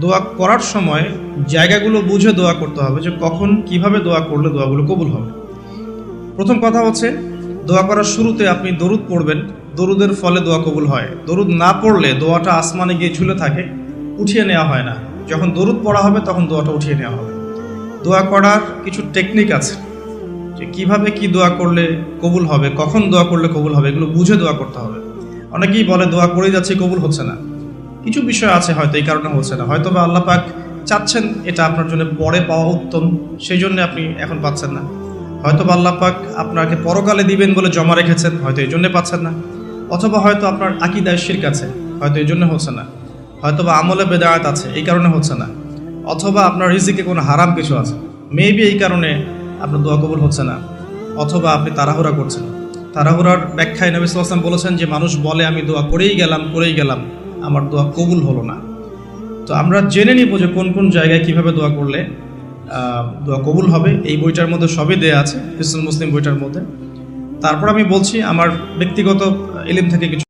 দোয়া করার সময় জায়গাগুলো বুঝে দোয়া করতে হবে, যে কখন কিভাবে দোয়া করলে দোয়াগুলো কবুল হবে। প্রথম কথা হচ্ছে, দোয়া করার শুরুতে আপনি দরুদ পড়বেন। দরুদের ফলে দোয়া কবুল হয়। দরুদ না পড়লে দোয়াটা আসমানে গিয়ে ঝুলে থাকে, উঠিয়ে নেওয়া হয় না। যখন দরুদ পড়া হবে তখন দোয়াটা উঠিয়ে নেওয়া হবে। দোয়া করার কিছু টেকনিক আছে, যে কিভাবে কি দোয়া করলে কবুল হবে, কখন দোয়া করলে কবুল হবে, এগুলো বুঝে দোয়া করতে হবে। অনেকেই বলে দোয়া করেই যাচ্ছে, কবুল হচ্ছে না। কিছু বিষয় আছে হয়তো এই কারণে হচ্ছে না, হয়তো বা আল্লাহ পাক চাচ্ছেন এটা আপনার জন্য পরে পাওয়া উত্তম, সেই জন্য আপনি এখন পাচ্ছেন না। হয়তো বা আল্লাহ পাক আপনাকে পরকালে দিবেন বলে জমা রেখেছেন, হয়তো এই জন্য পাচ্ছেন না। অথবা হয়তো আপনার আকীদায় শিরক আছে, হয়তো এই জন্য হচ্ছে না। হয়তো বা আমলে বেদায়াত আছে, এই কারণে হচ্ছে না। অথবা আপনার রিজিকে কোনো হারাম কিছু আছে, মেবি এই কারণে আপনার দোয়া কবুল হচ্ছে না। অথবা আপনি তাড়াহুড়া করছেন। তাড়াহুড়ার ব্যাখ্যায় নবী সাল্লাল্লাহু আলাইহি ওয়াসাল্লাম বলেছেন যে মানুষ বলে আমি দোয়া করেই গেলাম, আমার দোয়া কবুল হলো না। তো আমরা জেনে নিব যে কোন কোন জায়গায় কিভাবে দোয়া করলে দোয়া কবুল হবে। এই বইটার মধ্যে সবই দেয়া আছে, হিসনুল মুসলিম বইটার মধ্যে। তারপর আমি বলছি আমার ব্যক্তিগত ইলম থেকে কিছু।